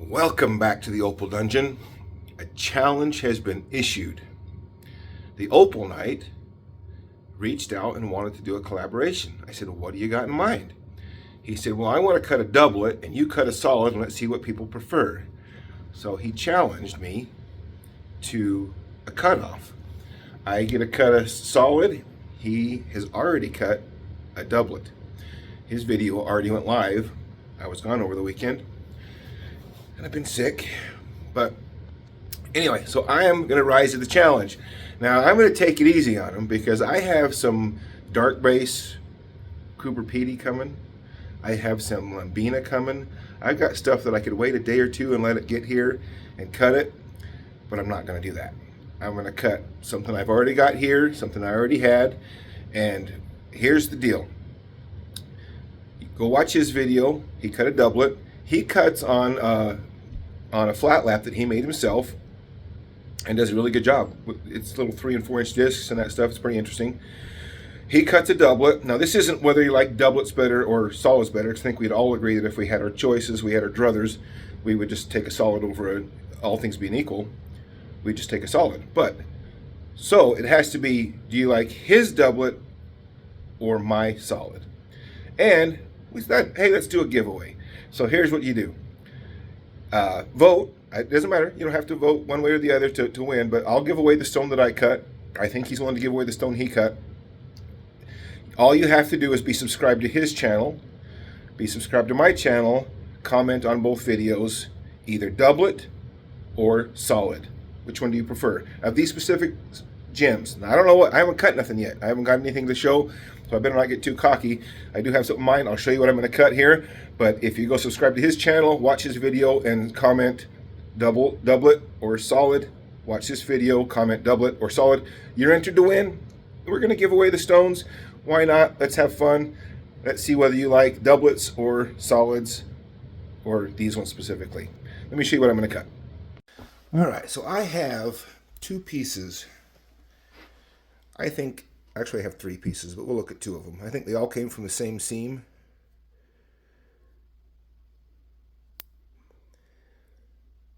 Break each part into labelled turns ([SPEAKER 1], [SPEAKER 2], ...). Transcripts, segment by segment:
[SPEAKER 1] Welcome back to the Opal Dungeon. A challenge has been issued. The Opal Knight reached out and wanted to do a collaboration. I said, what do you got in mind? He said, well, I want to cut a doublet and you cut a solid and let's see what people prefer. So he challenged me to a cutoff. I get to cut a solid. He has already cut a doublet. His video already went live. I was gone over the weekend and I've been sick, but anyway, so I am going to rise to the challenge. Now, I'm going to take it easy on him because I have some dark base Cooper Petey coming. I have some Lambina coming. I've got stuff that I could wait a day or two and let it get here and cut it, but I'm not going to do that. I'm going to cut something I've already got here, something I already had, and here's the deal. Go watch his video. He cut a doublet. He cuts on a flat lap that he made himself and does a really good job. It's little 3 and 4 inch discs and that stuff. It's pretty interesting. He cuts a doublet. Now, this isn't whether you like doublets better or solids better. I think we'd all agree that if we had our choices, we had our druthers, we would just take a solid over all things being equal. We'd just take a solid. But, so it has to be, do you like his doublet or my solid? And we said, hey, let's do a giveaway. So here's what you do. Vote. It doesn't matter. You don't have to vote one way or the other to win, but I'll give away the stone that I cut. I think he's willing to give away the stone he cut. All you have to do is be subscribed to his channel, be subscribed to my channel, comment on both videos, either doublet or solid. Which one do you prefer? Of these specific gems. Now, I don't know what, I haven't cut nothing yet. I haven't got anything to show, so I better not get too cocky. I do have something in mind. I'll show you what I'm going to cut here. But if you go subscribe to his channel, watch his video, and comment doublet or solid, watch this video, comment doublet or solid, you're entered to win. We're going to give away the stones. Why not? Let's have fun. Let's see whether you like doublets or solids or these ones specifically. Let me show you what I'm going to cut. All right, so I have 2 pieces. I think, actually I have 3 pieces, but we'll look at 2 of them. I think they all came from the same seam.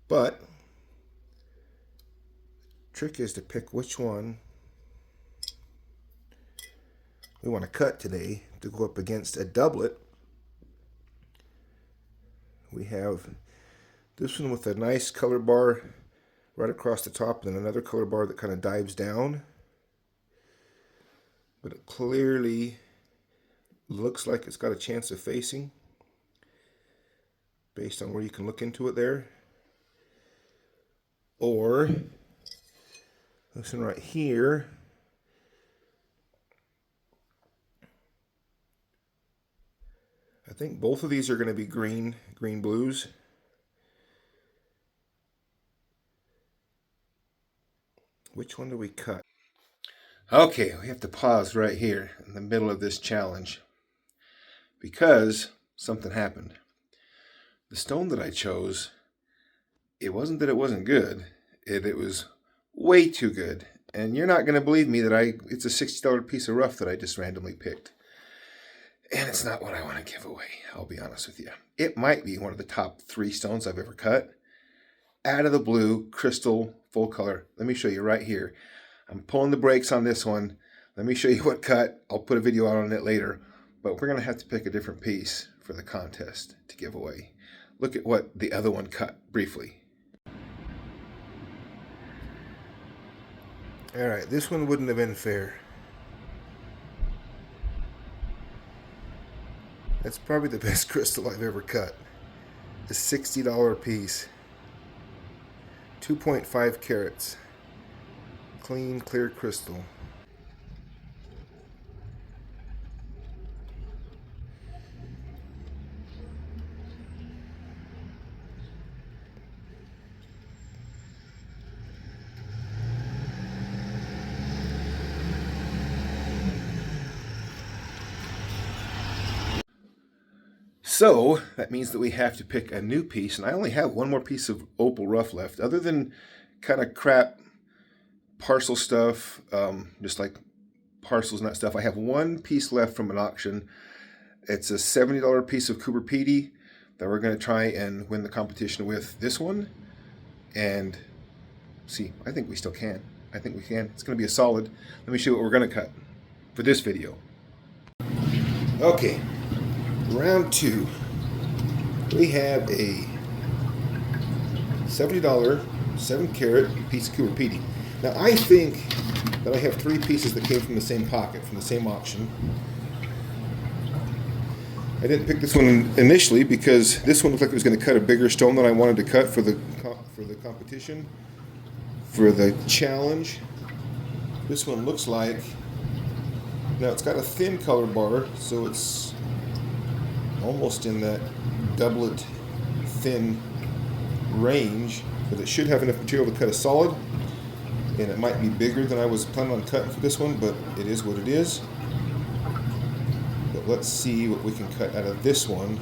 [SPEAKER 1] But trick is to pick which one we want to cut today to go up against a doublet. We have this one with a nice color bar right across the top, and then another color bar that kind of dives down. But it clearly looks like it's got a chance of facing based on where you can look into it there. Or this one right here. I think both of these are going to be green blues. Which one do we cut? Okay, we have to pause right here in the middle of this challenge because something happened. The stone that I chose, it wasn't that it wasn't good, it was way too good. And you're not going to believe me that it's a $60 piece of rough that I just randomly picked. And it's not what I want to give away, I'll be honest with you. It might be one of the top 3 stones I've ever cut. Out of the blue, crystal, full color. Let me show you right here. I'm pulling the brakes on this one. Let me show you what cut. I'll put a video out on it later. But we're going to have to pick a different piece for the contest to give away. Look at what the other one cut briefly. All right, this one wouldn't have been fair. That's probably the best crystal I've ever cut. A $60 piece. 2.5 carats. Clean, clear crystal. So that means that we have to pick a new piece, and I only have one more piece of opal rough left, other than kind of crap parcel stuff, just like parcels and that stuff. I have one piece left from an auction. It's a $70 piece of Cooper Petey, that we're going to try and win the competition with this one. And see, I think we still can. I think we can. It's going to be a solid. Let me show you what we're going to cut for this video. Okay, round 2. We have a $70 7-carat piece of Cooper. Now I think that I have 3 pieces that came from the same pocket, from the same auction. I didn't pick this one initially because this one looked like it was going to cut a bigger stone than I wanted to cut for the competition, for the challenge. This one looks like, now it's got a thin color bar, so it's almost in that doublet thin range, but it should have enough material to cut a solid, and it might be bigger than I was planning on cutting for this one, but it is what it is. But let's see what we can cut out of this one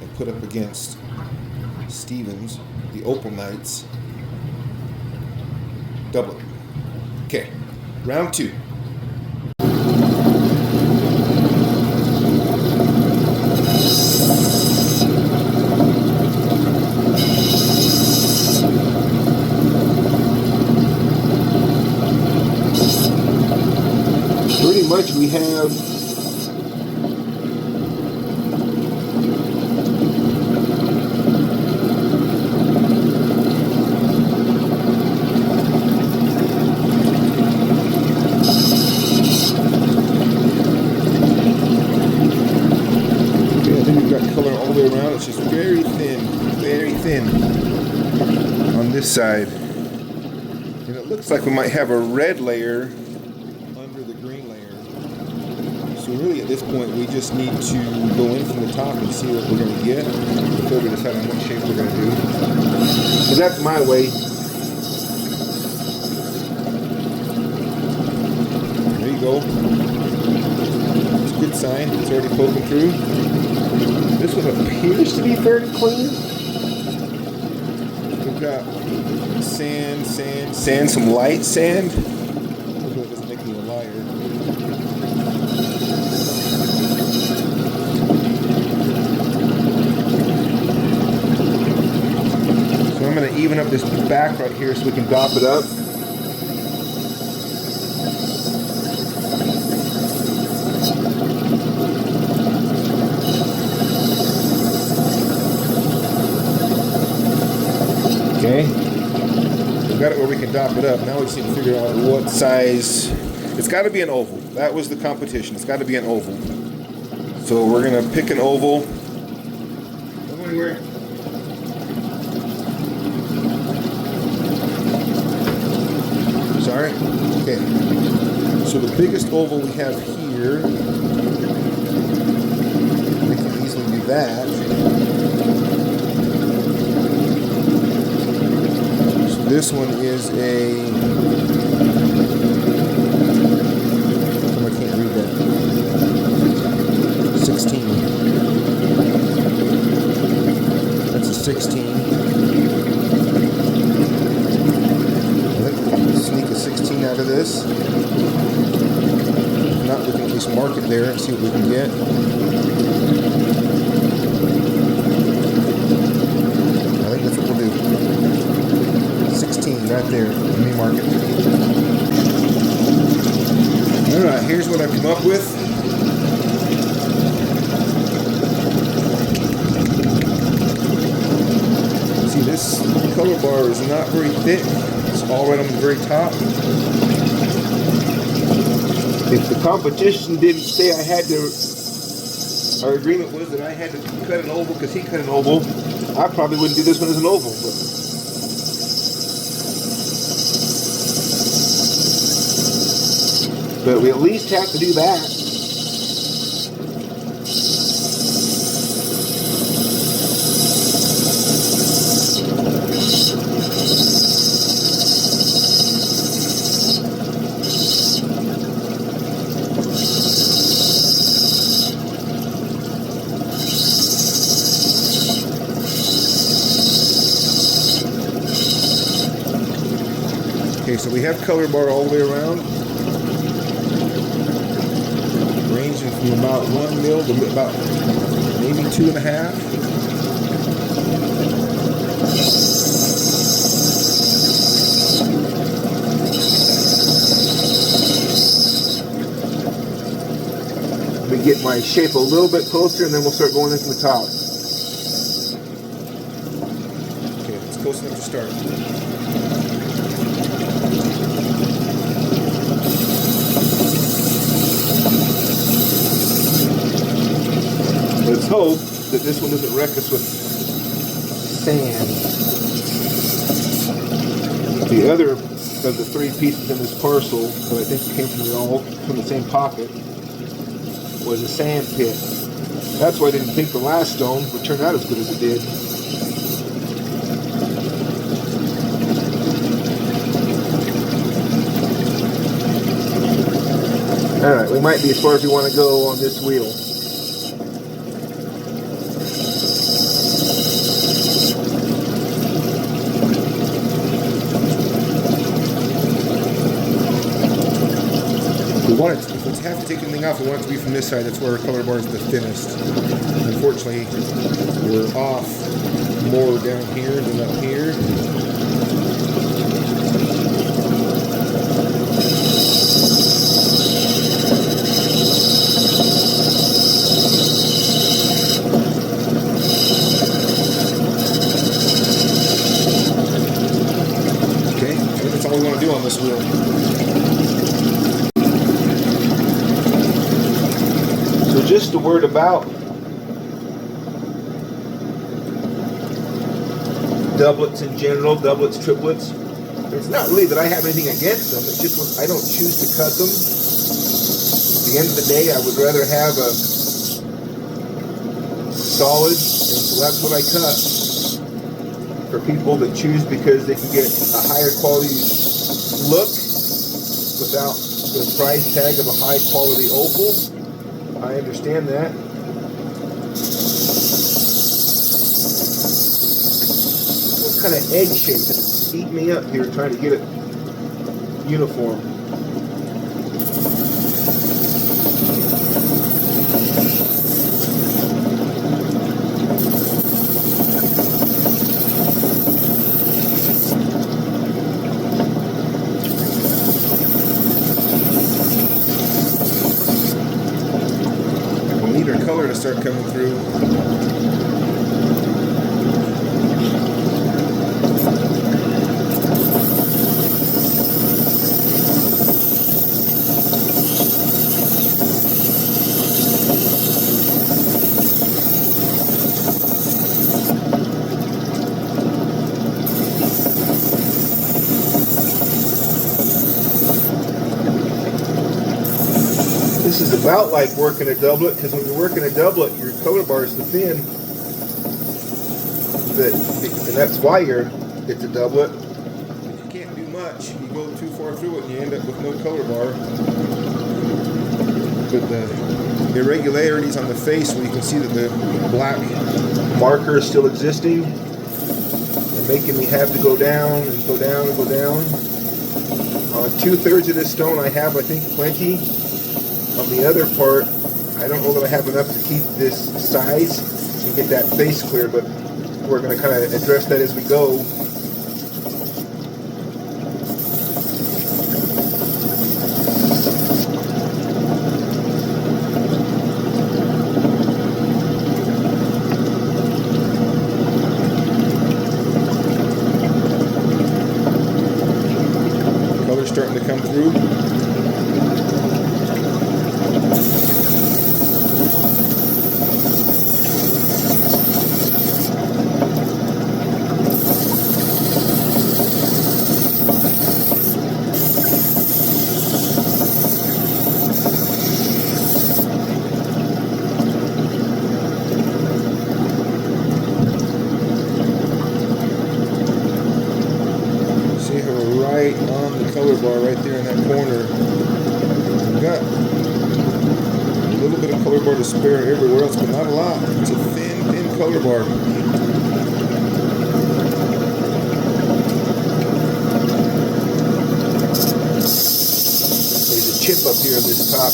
[SPEAKER 1] and put up against Stevens, the Opal Knights doublet. Okay, round 2. Pretty much we have color all the way around. It's just very thin on this side, and it looks like we might have a red layer under the green layer. So really at this point we just need to go in from the top and see what we're going to get before we decide on what shape we're going to do. So that's my way. There you go. It's a good sign. It's already poking through. This one appears to be fairly clean. We've got sand, some light sand. Hopefully it doesn't make me a liar. So I'm going to even up this back right here so we can dop it up. Okay, we've got it where we can dop it up. Now we just need to figure out what size. It's got to be an oval. That was the competition. It's got to be an oval. So we're going to pick an oval. Don't go anywhere. Sorry? Okay. So the biggest oval we have here, we can easily do that. This one is a, I can't read that, 16. That's a 16. I think we can sneak a 16 out of this. If not, we can at least mark it there and see what we can get. I think that's what we'll do. 16 right there. Let me mark it. Alright, here's what I've come up with. See, this color bar is not very thick. It's all right on the very top. If the competition didn't say I had to, our agreement was that I had to cut an oval because he cut an oval, I probably wouldn't do this one as an oval. But we at least have to do that. Okay, so we have color bar all the way around, ranging from about 1 mil to about maybe 2.5. get my shape a little bit closer, and then we'll start going in from the top.
[SPEAKER 2] Okay, it's close enough to start.
[SPEAKER 1] Let's hope that this one doesn't wreck us with sand. The other of the 3 pieces in this parcel that I think came from the same pocket was a sand pit. That's why I didn't think the last stone would turn out as good as it did. Alright, we might be as far as we want to go on this wheel.
[SPEAKER 2] If we have to take anything off, we want it to be from this side. That's where our color bar is the thinnest. Unfortunately, we're off more down here than up here. Okay, I think that's all we want to do on this wheel.
[SPEAKER 1] Just a word about doublets in general, doublets, triplets. It's not really that I have anything against them, it's just I don't choose to cut them. At the end of the day, I would rather have a solid, and so that's what I cut. For people that choose because they can get a higher quality look without the price tag of a high quality opal, I understand that. What kind of egg shape is eating me up here trying to get it uniform?
[SPEAKER 2] Color to start coming through.
[SPEAKER 1] This is about like working a doublet, because when you're working a doublet, your color bar is so thin and that's why it's a doublet.
[SPEAKER 2] You can't do much. You go too far through it and you end up with no color bar. But the irregularities on the face, where you can see that the black
[SPEAKER 1] marker is still existing, are making me have to go down and go down and go down. On 2/3 of this stone, I have, I think, plenty. On the other part, I don't know that I have enough to keep this size and get that face clear, but we're going to kind of address that as we go.
[SPEAKER 2] color's starting to come through. Right on the color bar right there in that corner. We've got a little bit of color bar to spare everywhere else, but not a lot. It's a thin color bar.
[SPEAKER 1] There's a chip up here in this top.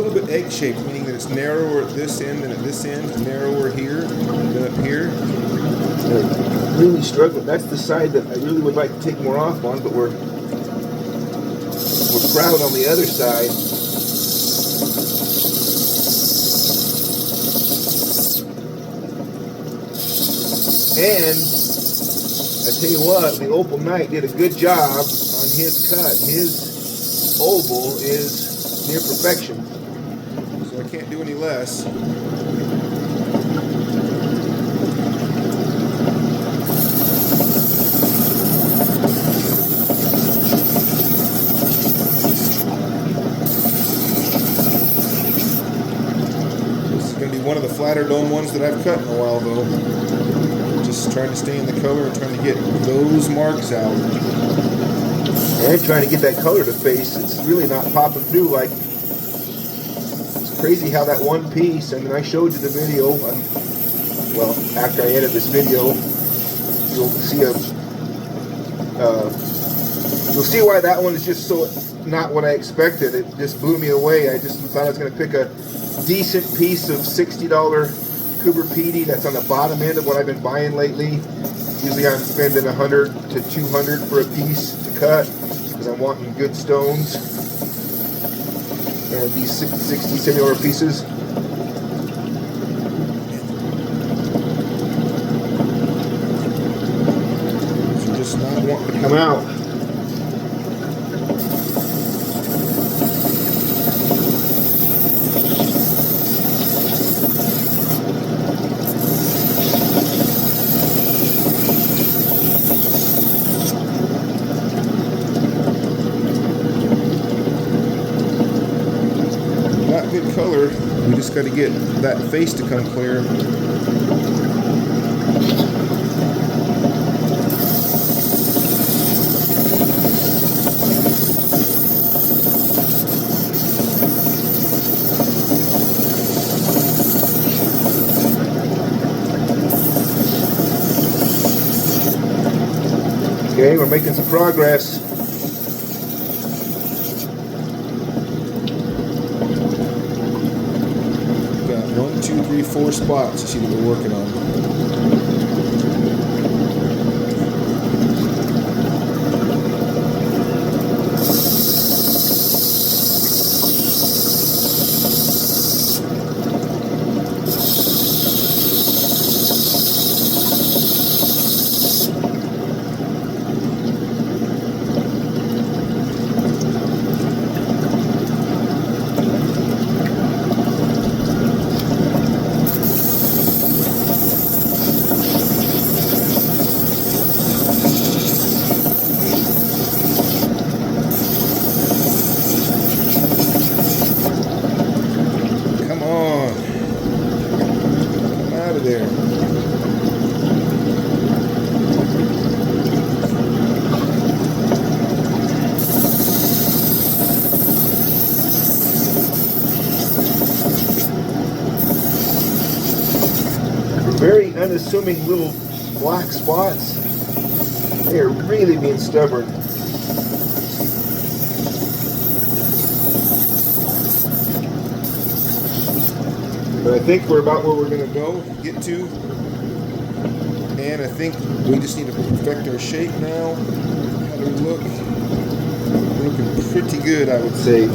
[SPEAKER 2] little bit egg-shaped, meaning that it's narrower at this end than at this end, narrower here than up here.
[SPEAKER 1] I'm really struggling. That's the side that I really would like to take more off on, but we're proud on the other side. And I tell you what, the Opal Knight did a good job on his cut. His oval is near perfection.
[SPEAKER 2] So I can't do any less. This is going to be one of the flatter dome ones that I've cut in a while though. Just trying to stay in the color and trying to get those marks out.
[SPEAKER 1] And trying to get that color to face. It's really not popping through. Like, it's crazy how that one piece, I mean, I showed you the video. Well, after I edit this video, you'll see why that one is just so not what I expected. It just blew me away. I just thought I was going to pick a decent piece of $60 Cooper PD that's on the bottom end of what I've been buying lately. Usually I'm spending $100 to $200 for a piece to cut because I'm wanting good stones. And these 60, $70 pieces.
[SPEAKER 2] They're just not wanting to
[SPEAKER 1] Come out.
[SPEAKER 2] good color. We just got to get that face to come clear.
[SPEAKER 1] Okay, we're making some progress.
[SPEAKER 2] Got 1, 2, 3, 4 spots you see that we're working on. There.
[SPEAKER 1] Very unassuming little black spots. They are really being stubborn. But I think we're about where we're going to go.
[SPEAKER 2] Get to, and I think we just need to perfect our shape now. How do we look? We're looking pretty good, I would say.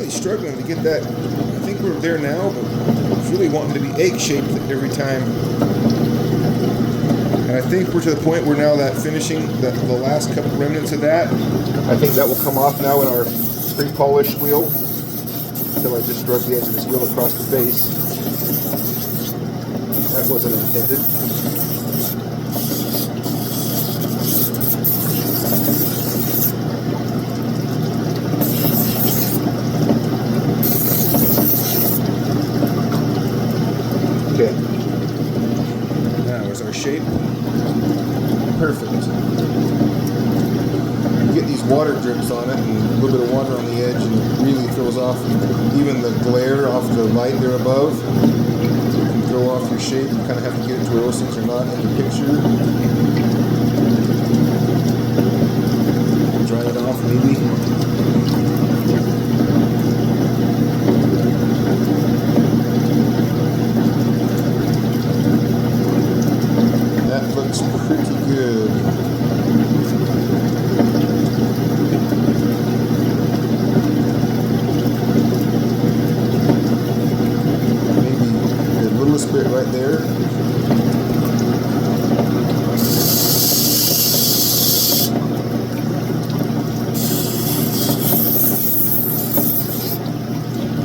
[SPEAKER 2] Struggling to get that. I think we're there now, but it's really wanting to be egg-shaped every time. And I think we're to the point where now that finishing, the last couple remnants of that,
[SPEAKER 1] I think that will come off now in our pre-polished wheel. Until I just drug the edge of this wheel across the face. That wasn't intended.
[SPEAKER 2] There's our shape. Perfect. You get these water drips on it and a little bit of water on the edge, and it really throws off even the glare off the light there above. You can throw off your shape. You kind of have to get it to where those things are not in the picture. Dry it off maybe. Looks pretty good. Maybe the littlest bit right there.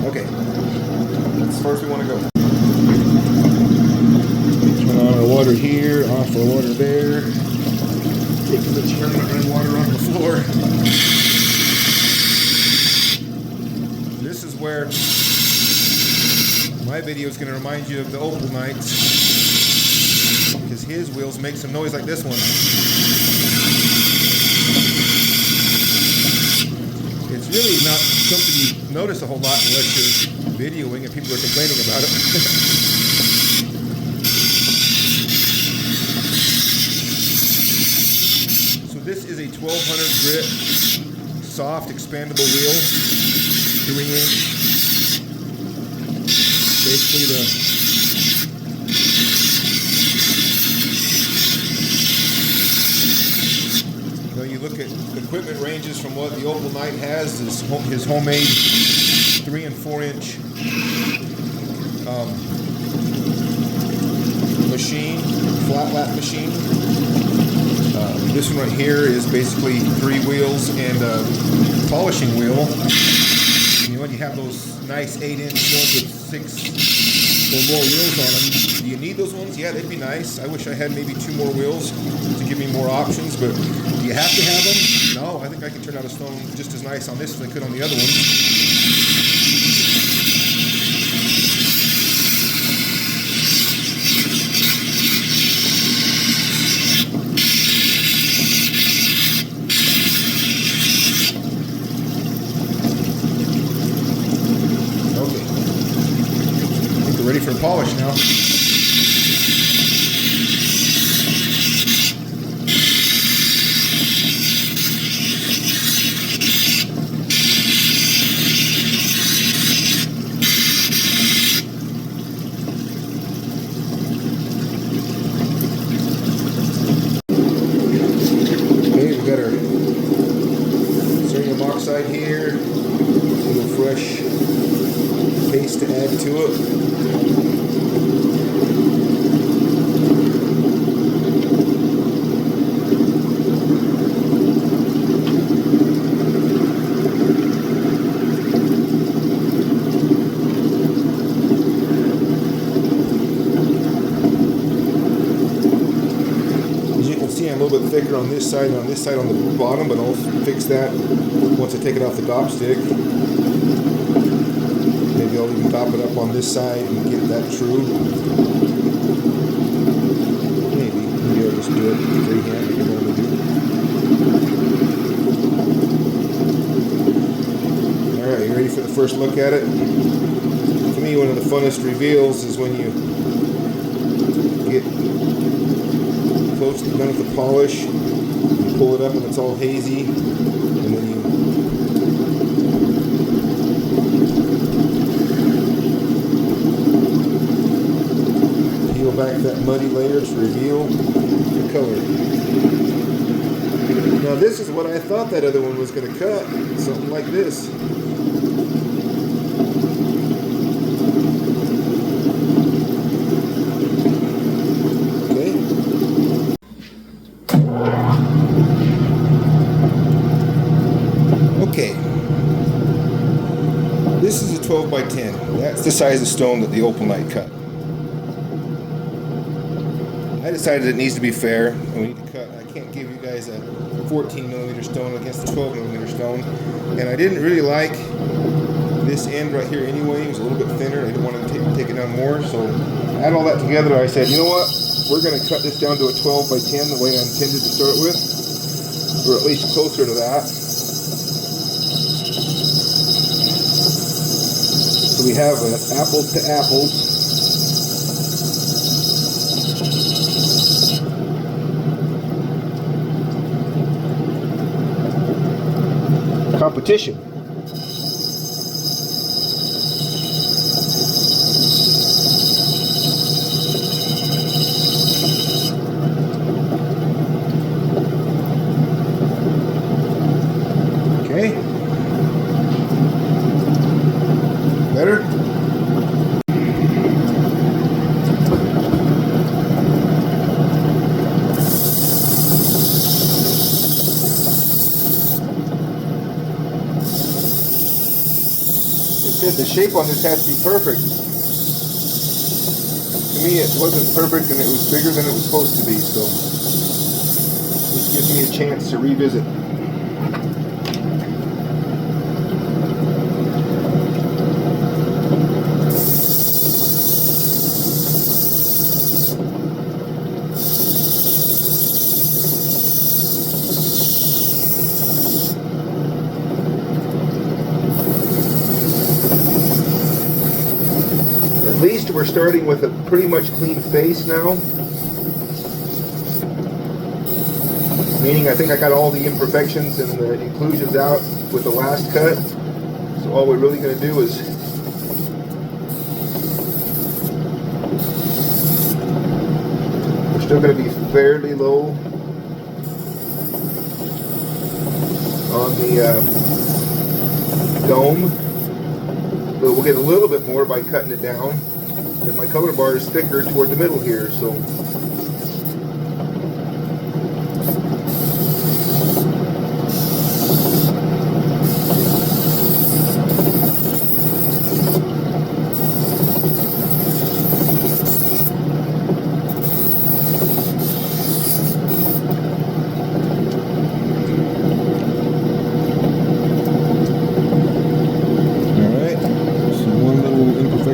[SPEAKER 2] Okay, as far as we want to go. Water here, off the water there. Taking the chair and run water on the floor. This is where my video is going to remind you of the Opal nights, because his wheels make some noise like this one. It's really not something you notice a whole lot unless you're videoing and people are complaining about it. This is a 1200 grit, soft, expandable wheel, 3-inch. Basically you look at equipment ranges from what the Opal Knight has, his homemade 3 and 4-inch machine, flat lap machine. This one right here is basically 3 wheels and a polishing wheel. You know, when you have those nice 8-inch ones with 6 or more wheels on them, do you need those ones? Yeah, they'd be nice. I wish I had maybe 2 more wheels to give me more options, but do you have to have them? No, I think I can turn out a stone just as nice on this as I could on the other one. Ready for polish now. Okay, we got our cerium oxide here. A little fresh paste to add to it. A little bit thicker on this side and on this side on the bottom, but I'll fix that once I take it off the dop stick. Maybe I'll even dop it up on this side and get that true. Maybe I'll just do it freehand like I normally do. Alright, you ready for the first look at it? For me, one of the funnest reveals is when you get close to done with the polish, you pull it up and it's all hazy, and then you peel back that muddy layer to reveal the color. Now this is what I thought that other one was going to cut, something like this. Okay, this is a 12 by 10. That's the size of stone that the Opal Knight cut. I decided it needs to be fair, and we need to cut. I can't give you guys a 14mm stone against a 12mm stone, and I didn't really like this end right here anyway. It was a little bit thinner. I didn't want to take it down more, so add all that together. I said, you know what? we're going to cut this down to a 12 by 10 the way I intended to start with, or at least closer to that. So we have an apples to apples. Competition. Okay. Better? The shape on this has to be perfect. To me, it wasn't perfect and it was bigger than it was supposed to be, so this gives me a chance to revisit. At least we're starting with a pretty much clean face now. Meaning I think I got all the imperfections and the inclusions out with the last cut. So all we're really going to do is we're still going to be fairly low on the dome. But we'll get a little bit more by cutting it down. And my color bar is thicker toward the middle here, so.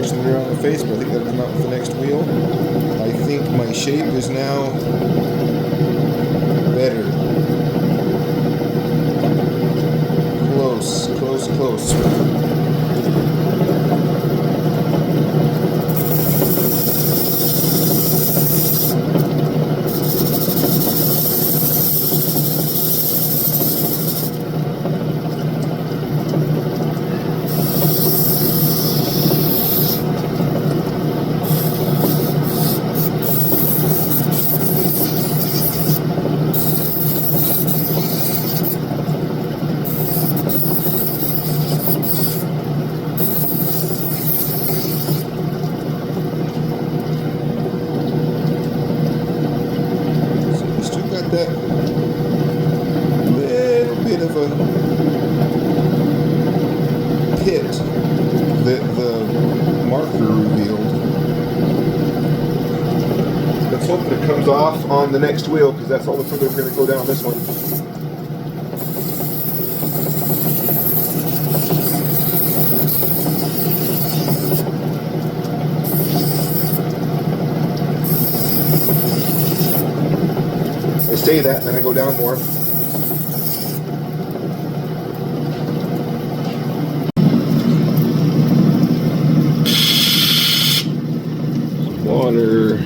[SPEAKER 2] There on the face, but I think that'll come out with the next wheel. I think my shape is now better. Close, close, close. That little bit of a pit that the marker revealed. Let's hope that it comes off on the next wheel, because that's all the further we're going to go down this one. Say that, and then I go down more. Water.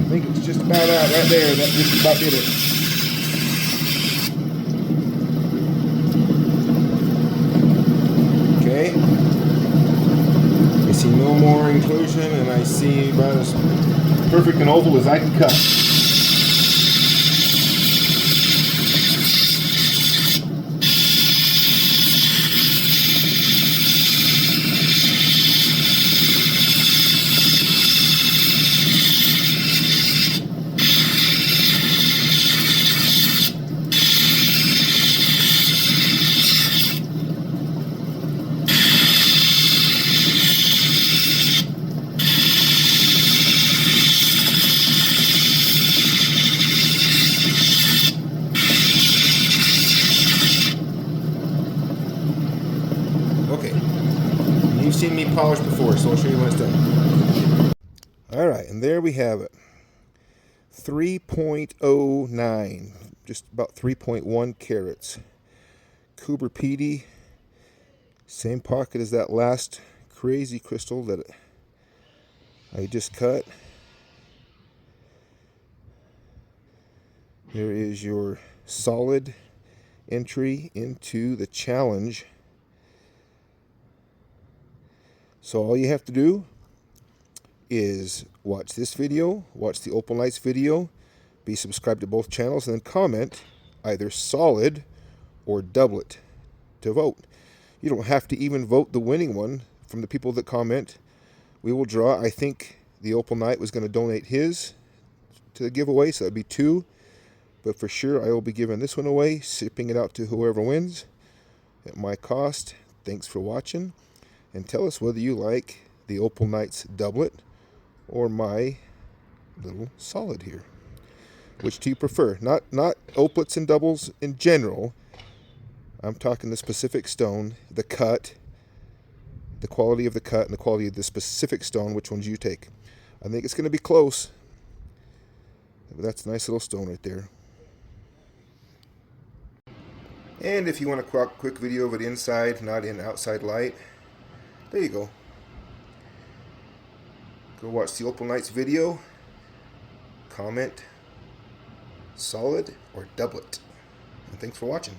[SPEAKER 2] I think it's just about out right there. That just about did it. Okay. I see no more inclusion, and I see about as perfect an oval as I can cut. seen me polish before, so I'll show you when it's done. All right, and there we have it. 3.09, just about 3.1 carats. Cooper Pedy, same pocket as that last crazy crystal that I just cut. There is your solid entry into the challenge. So all you have to do is watch this video, watch the Opal Knights video, be subscribed to both channels, and then comment either solid or doublet to vote. You don't have to even vote the winning one from the people that comment. We will draw. I think the Opal Knight was going to donate his to the giveaway, so that'd be 2. But for sure, I will be giving this one away, shipping it out to whoever wins at my cost. Thanks for watching, and tell us whether you like the Opal Knights doublet or my little solid here. Which do you prefer? Not opalet's and doubles in general. I'm talking the specific stone, the cut, the quality of the cut, and the quality of the specific stone. Which ones you take? I think it's going to be close. But that's a nice little stone right there. And if you want a quick video of it inside, not in outside light, there you go. Go watch the Opal Knights video. Comment solid or doublet. And thanks for watching.